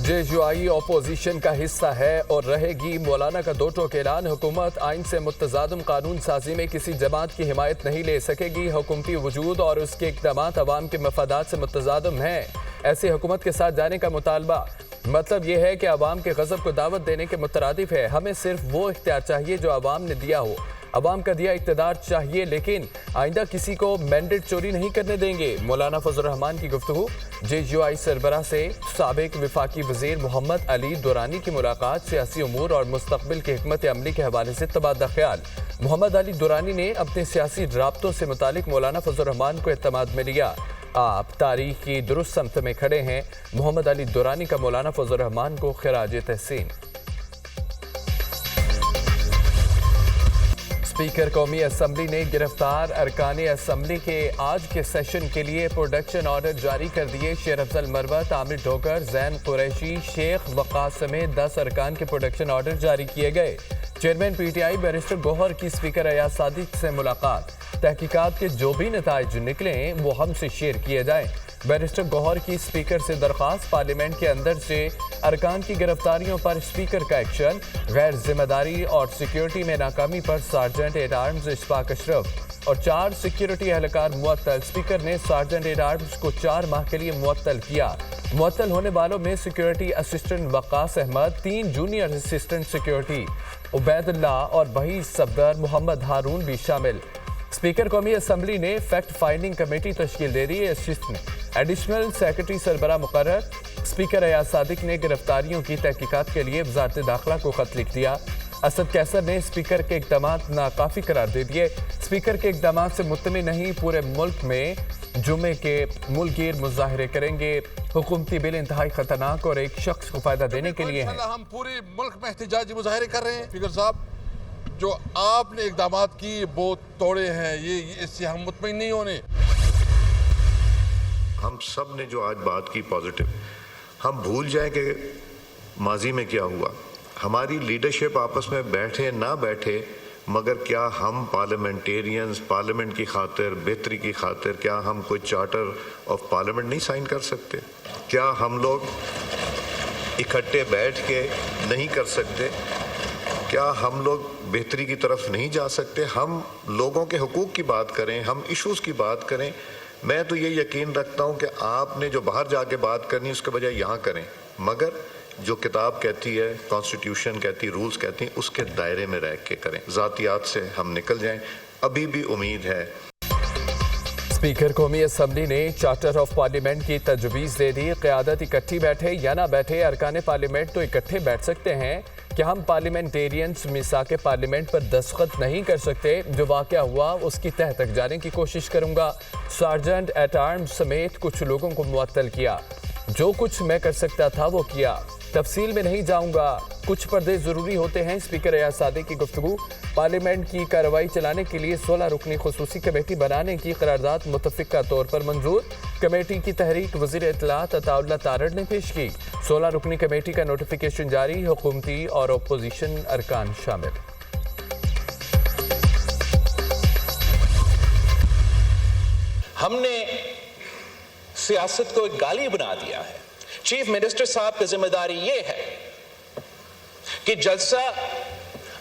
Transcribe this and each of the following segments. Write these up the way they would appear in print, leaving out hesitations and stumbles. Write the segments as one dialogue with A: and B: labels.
A: JUI opposition کا حصہ ہے اور رہے گی. مولانا کا دو ٹوک اعلان. حکومت آئین سے متصادم قانون سازی میں کسی جماعت کی حمایت نہیں لے سکے گی. حکومتی وجود اور اس کے اقدامات عوام کے مفادات سے متصادم ہیں. ایسی حکومت کے ساتھ جانے کا مطالبہ مطلب یہ ہے کہ عوام کے غضب کو دعوت دینے کے مترادف ہے. ہمیں صرف وہ اختیار چاہیے جو عوام نے دیا ہو. عوام کا دیا اقتدار چاہیے لیکن آئندہ کسی کو مینڈیٹ چوری نہیں کرنے دیں گے. مولانا فضل الرحمان کی گفتگو. JUI سربراہ سے سابق وفاقی وزیر محمد علی دورانی کی ملاقات. سیاسی امور اور مستقبل کے حکمت عملی کے حوالے سے تبادلہ خیال. محمد علی دورانی نے اپنے سیاسی رابطوں سے متعلق مولانا فضل الرحمان کو اعتماد میں لیا. آپ تاریخ کی درست سمت میں کھڑے ہیں. محمد علی دورانی کا مولانا فضل الرحمان کو خراج تحسین. اسپیکر قومی اسمبلی نے گرفتار ارکان اسمبلی کے آج کے سیشن کے لیے پروڈکشن آرڈر جاری کر دیے. شیر افضل مروت، عامر ڈھوکر، زین قریشی، شیخ وقاص سمیت 10 ارکان کے پروڈکشن آرڈر جاری کیے گئے. چیئرمین PTI بیرسٹر گوہر کی اسپیکر ایاز صادق سے ملاقات. تحقیقات کے جو بھی نتائج نکلیں وہ ہم سے شیئر کیے جائیں. بیرسٹر گوہر کی اسپیکر سے درخواست. پارلیمنٹ کے اندر سے ارکان کی گرفتاریوں پر اسپیکر کا ایکشن. غیر ذمہ داری اور سیکیورٹی میں ناکامی پر سارجنٹ ایٹ آرمز اشفاق اشرف اور 4 سیکیورٹی اہلکار معطل. اسپیکر نے سارجنٹ ایٹ آرمز کو 4 ماہ کے لیے معطل کیا. معطل ہونے والوں میں security assistant Waqas Ahmed, 3 junior assistant security Ubaid Ullah اور وحید صفدر محمد ہارون بھی شامل. اسپیکر قومی اسمبلی نے فیکٹ فائنڈنگ کمیٹی تشکیل دے دی. ایڈیشنل سیکرٹری سربراہ مقرر. اسپیکر ایاز صادق نے گرفتاریوں کی تحقیقات کے لیے وزارت داخلہ کو خط لکھ دیا. اسد کیسر نے اسپیکر کے اقدامات ناکافی قرار دے دیے. اسپیکر کے اقدامات سے مطمئن نہیں. پورے ملک میں جمعے کے ملک گیر مظاہرے کریں گے. حکومتی بل انتہائی خطرناک اور ایک شخص کو فائدہ دینے کے لیے ہیں.
B: ہم پورے ملک میں احتجاجی مظاہرے کر رہے ہیں. اسپیکر صاحب، جو آپ نے اقدامات کی وہ توڑے ہیں، یہ اس سے ہم مطمئن نہیں ہونے.
C: ہم سب نے جو آج بات کی پازیٹیو، ہم بھول جائیں کہ ماضی میں کیا ہوا. ہماری لیڈرشپ آپس میں بیٹھے نہ بیٹھے، مگر کیا ہم پارلیمنٹیرینز پارلیمنٹ کی خاطر، بہتری کی خاطر، کیا ہم کوئی چارٹر آف پارلیمنٹ نہیں سائن کر سکتے؟ کیا ہم لوگ اکٹھے بیٹھ کے نہیں کر سکتے؟ کیا ہم لوگ بہتری کی طرف نہیں جا سکتے؟ ہم لوگوں کے حقوق کی بات کریں، ہم ایشوز کی بات کریں. میں تو یہ یقین رکھتا ہوں کہ آپ نے جو باہر جا کے بات کرنی اس کے بجائے یہاں کریں، مگر جو کتاب کہتی ہے، کانسٹیٹیوشن کہتی، رولز کہتی ہیں، اس کے دائرے میں رہ کے کریں. ذاتیات سے ہم نکل جائیں. ابھی بھی امید ہے.
A: اسپیکر قومی اسمبلی نے چارٹر آف پارلیمنٹ کی تجویز دے دی. قیادت اکٹھی بیٹھے یا نہ بیٹھے، ارکان پارلیمنٹ تو اکٹھے بیٹھ سکتے ہیں. کہ ہم پارلیمنٹیرینز میثاق پارلیمنٹ پر دستخط نہیں کر سکتے. جو واقعہ ہوا اس کی تہہ تک جانے کی کوشش کروں گا. سارجنٹ ایٹ آرمز سمیت کچھ لوگوں کو معطل کیا. جو کچھ میں کر سکتا تھا وہ کیا. تفصیل میں نہیں جاؤں گا. کچھ پردے ضروری ہوتے ہیں. اسپیکر ایاز صادق کی گفتگو. پارلیمنٹ کی کارروائی چلانے کے لیے 16 رکنی خصوصی کمیٹی بنانے کی قرارداد متفقہ طور پر منظور. کمیٹی کی تحریک وزیر اطلاعات عطا اللہ تارڑ نے پیش کی. 16 رکنی کمیٹی کا نوٹیفیکیشن جاری. حکومتی اور اپوزیشن ارکان شامل.
D: ہم نے سیاست کو ایک گالی بنا دیا ہے. چیف منسٹر صاحب کی ذمہ داری یہ ہے کہ جلسہ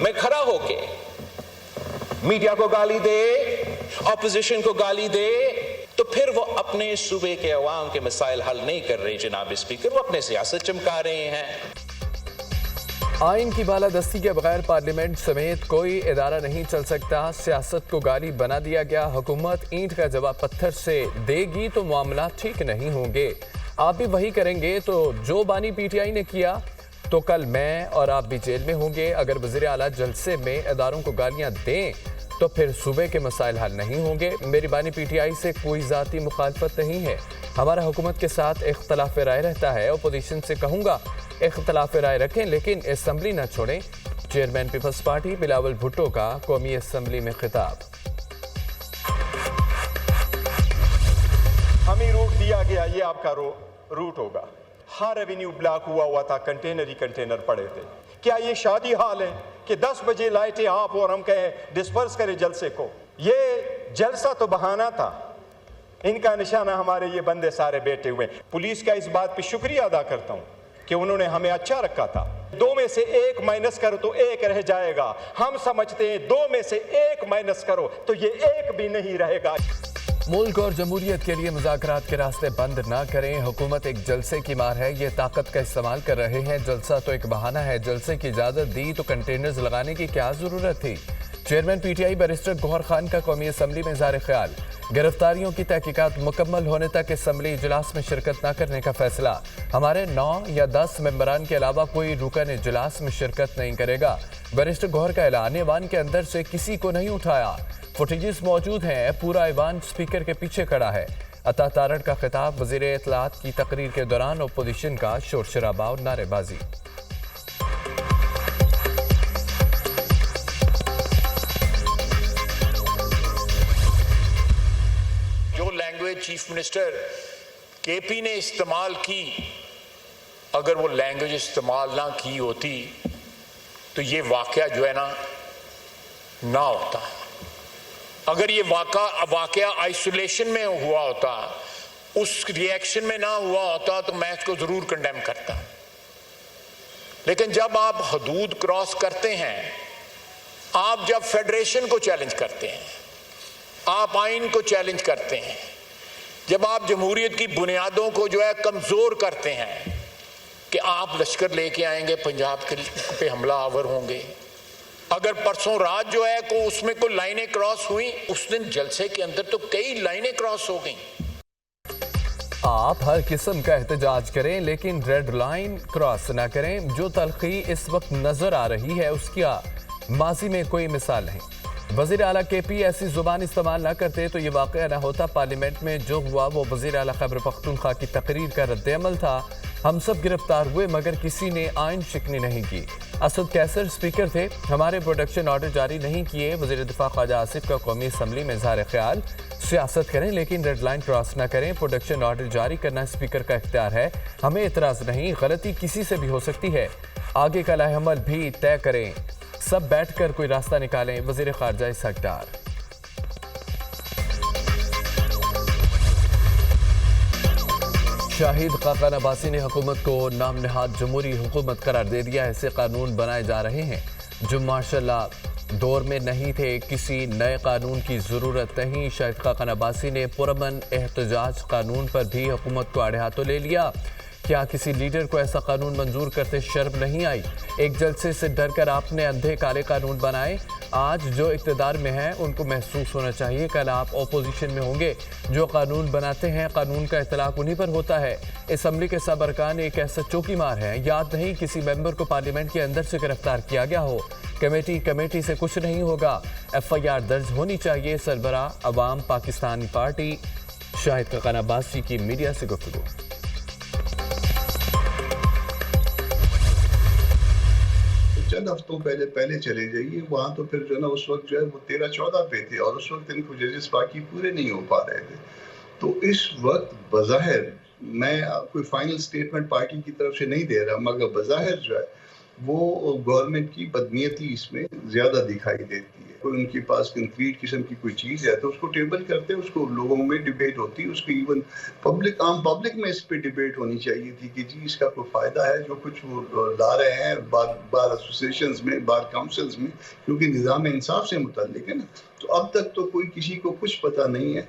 D: میں کھڑا ہو کے میڈیا کو گالی دے، اپوزیشن کو گالی دے، تو پھر وہ اپنے صوبے کے عوام کے مسائل حل نہیں کر رہے. جناب اسپیکر، وہ اپنے سیاست چمکا رہے ہیں.
A: آئین کی بالادستی کے بغیر پارلیمنٹ سمیت کوئی ادارہ نہیں چل سکتا. سیاست کو گالی بنا دیا گیا. حکومت اینٹ کا جواب پتھر سے دے گی تو معاملات ٹھیک نہیں ہوں گے. آپ بھی وہی کریں گے تو جو بانی PTI نے کیا تو کل میں اور آپ بھی جیل میں ہوں گے. اگر وزیر اعلیٰ جلسے میں اداروں کو گالیاں دیں تو پھر صوبے کے مسائل حل نہیں ہوں گے. میری بانی PTI سے کوئی ذاتی مخالفت نہیں ہے. ہمارا حکومت کے ساتھ اختلاف رائے رہتا ہے. اپوزیشن سے کہوں گا اختلاف رائے رکھیں لیکن اسمبلی نہ چھوڑیں. چیئرمین پیپلز پارٹی بلاول بھٹو کا قومی اسمبلی میں خطاب.
E: ہمیں روٹ دیا گیا، یہ آپ کا روٹ ہوگا. ہر ایونیو بلاک ہوا تھا، کنٹینر ہی کنٹینر پڑے تھے. کیا یہ شادی حال ہے کہ 10 بجے لائٹیں آپ اور ہم کہیں ڈسپرس کرے جلسے کو؟ یہ جلسہ تو بہانہ تھا. ان کا نشانہ ہمارے یہ بندے سارے بیٹھے ہوئے. پولیس کا اس بات پہ شکریہ ادا کرتا ہوں کہ انہوں نے ہمیں اچھا رکھا تھا. 2 میں سے 1 مائنس کرو تو 1 رہ جائے گا. ہم سمجھتے ہیں 2 میں سے 1 مائنس کرو تو یہ 1 بھی نہیں رہے گا.
A: ملک اور جمہوریت کے لیے مذاکرات کے راستے بند نہ کریں. حکومت ایک جلسے کی مار ہے, یہ طاقت کا استعمال کر رہے ہیں. جلسہ تو ایک بہانہ ہے. جلسے کی اجازت دی تو کنٹینرز لگانے کی کیا ضرورت تھی؟ Chairman P T I barrister Gohar Khan کا قومی اسمبلی میں اظہار خیال. گرفتاریوں کی تحقیقات مکمل ہونے تک اسمبلی اجلاس میں شرکت نہ کرنے کا فیصلہ. ہمارے 9 یا 10 ممبران کے علاوہ کوئی رکن اجلاس میں شرکت نہیں کرے گا. بیرسٹر گوہر کا اعلان. ایوان کے اندر سے کسی کو نہیں اٹھایا. فوٹیجز موجود ہیں. پورا ایوان سپیکر کے پیچھے کھڑا ہے. عطا تارڑ کا خطاب. وزیر اطلاعات کی تقریر کے دوران اپوزیشن کا شور شرابہ اور نعرے بازی.
F: جو لینگویج چیف منسٹر کے پی نے استعمال کی, اگر وہ لینگویج استعمال نہ کی ہوتی تو یہ واقعہ جو ہے نہ ہوتا. اگر یہ واقعہ آئسولیشن میں ہوا ہوتا, اس ریئیکشن میں نہ ہوا ہوتا تو میں اس کو ضرور کنڈیم کرتا. لیکن جب آپ حدود کراس کرتے ہیں, آپ جب فیڈریشن کو چیلنج کرتے ہیں, آپ آئین کو چیلنج کرتے ہیں, جب آپ جمہوریت کی بنیادوں کو جو ہے کمزور کرتے ہیں کہ آپ لشکر لے کے آئیں گے, پنجاب پہ حملہ آور ہوں گے. اگر پرسوں رات جو ہے کو اس میں کوئی لائنیں کراس ہوئیں, اس دن جلسے کے اندر تو کئی لائنیں کراس ہو گئیں.
A: آپ ہر قسم کا احتجاج کریں لیکن ریڈ لائن کراس نہ کریں. جو تلخی اس وقت نظر آ رہی ہے اس کی ماضی میں کوئی مثال نہیں. وزیر اعلیٰ کے پی ایسی زبان استعمال نہ کرتے تو یہ واقعہ نہ ہوتا. پارلیمنٹ میں جو ہوا وہ وزیر اعلیٰ خیبر پختونخوا کی تقریر کا رد عمل تھا. ہم سب گرفتار ہوئے مگر کسی نے آئین شکنی نہیں کی. اسد کیسر سپیکر تھے, ہمارے پروڈکشن آرڈر جاری نہیں کیے. وزیر دفاع خواجہ آصف کا قومی اسمبلی میں اظہار خیال. سیاست کریں لیکن ریڈ لائن کراس نہ کریں. پروڈکشن آرڈر جاری کرنا اسپیکر کا اختیار ہے, ہمیں اعتراض نہیں. غلطی کسی سے بھی ہو سکتی ہے, آگے کا لاہ عمل بھی طے کریں. سب بیٹھ کر کوئی راستہ نکالیں. وزیر خارجہ اسحاق ڈار. شاہد خاقان عباسی نے حکومت کو نام نہاد جمہوری حکومت قرار دے دیا. ایسے قانون بنائے جا رہے ہیں جو ماشاء اللہ دور میں نہیں تھے. کسی نئے قانون کی ضرورت نہیں. شاہد خاقان عباسی نے پرامن احتجاج قانون پر بھی حکومت کو آڑے ہاتھوں لے لیا. کیا کسی لیڈر کو ایسا قانون منظور کرتے شرم نہیں آئی؟ ایک جلسے سے ڈر کر آپ نے اندھے کالے قانون بنائے. آج جو اقتدار میں ہیں ان کو محسوس ہونا چاہیے کل آپ اپوزیشن میں ہوں گے. جو قانون بناتے ہیں قانون کا اطلاق انہی پر ہوتا ہے. اسمبلی کے سب ارکان ایک ایسا چوکی مار ہے. یاد نہیں کسی ممبر کو پارلیمنٹ کے اندر سے گرفتار کیا گیا ہو. کمیٹی سے کچھ نہیں ہوگا. ایف آئی آر درج ہونی چاہیے. سربراہ عوام پاکستانی پارٹی شاہد خاقان عباسی کی میڈیا سے گفتگو.
G: چند ہفتوں پہلے چلے جائیے وہاں, تو پھر جو ہے نا اس وقت جو ہے وہ 13-14 پہ تھے اور اس وقت ان کو ججز باقی پورے نہیں ہو پا رہے تھے. تو اس وقت بظاہر میں کوئی فائنل سٹیٹمنٹ پارٹی کی طرف سے نہیں دے رہا, مگر بظاہر جو ہے وہ گورنمنٹ کی بدنیتی اس میں زیادہ دکھائی دیتی ہے. کوئی ان کے پاس کنکریٹ قسم کی کوئی چیز ہے تو اس کو ٹیبل کرتے, اس کو لوگوں میں ڈیبیٹ ہوتی, اس کی ایون عام پبلک میں اس پہ ڈیبیٹ ہونی چاہیے تھی کہ جی اس کا کوئی فائدہ ہے جو کچھ وہ لا رہے ہیں بار ایسوسیشنز میں, بار کاؤنسلز میں, کیونکہ نظام انصاف سے متعلق ہے نا. تو اب تک تو کوئی کسی کو کچھ پتہ نہیں ہے.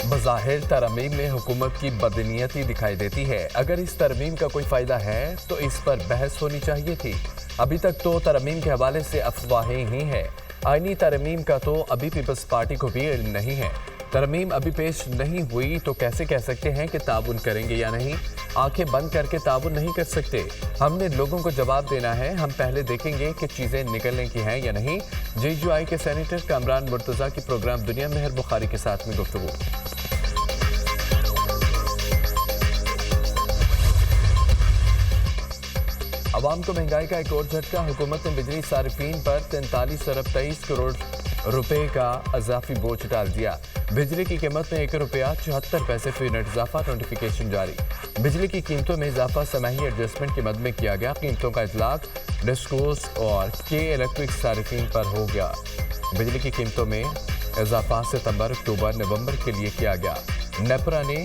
A: بظاہر ترمیم میں حکومت کی بدنیتی دکھائی دیتی ہے. اگر اس ترمیم کا کوئی فائدہ ہے تو اس پر بحث ہونی چاہیے تھی. ابھی تک تو ترمیم کے حوالے سے افواہیں ہی ہیں. آئینی ترمیم کا تو ابھی پیپلز پارٹی کو بھی علم نہیں ہے. ترمیم ابھی پیش نہیں ہوئی تو کیسے کہہ سکتے ہیں کہ تعاون کریں گے یا نہیں؟ آنکھیں بند کر کے تعاون نہیں کر سکتے. ہم نے لوگوں کو جواب دینا ہے. ہم پہلے دیکھیں گے کہ چیزیں نکلنے کی ہیں یا نہیں. جے یو آئی کے سینیٹر کامران مرتضیٰ کی پروگرام دنیا مہر بخاری کے ساتھ میں گفتگو. عوام کو مہنگائی کا ایک اور جھٹکا. حکومت نے بجلی صارفین پر 43 ارب 23 کروڑ روپے کا اضافی بوجھ ڈال دیا. بجلی کی قیمت میں 1 روپیہ 74 پیسے فی یونٹ اضافہ. نوٹیفیکیشن جاری. بجلی کی قیمتوں میں اضافہ سماحی ایڈجسٹمنٹ کی مد میں کیا گیا. قیمتوں کا اطلاق ڈسکوز اور کے الیکٹرک صارفین پر ہو گیا. بجلی کی قیمتوں میں اضافہ ستمبر, اکتوبر, نومبر کے لیے کیا گیا. نیپرا نے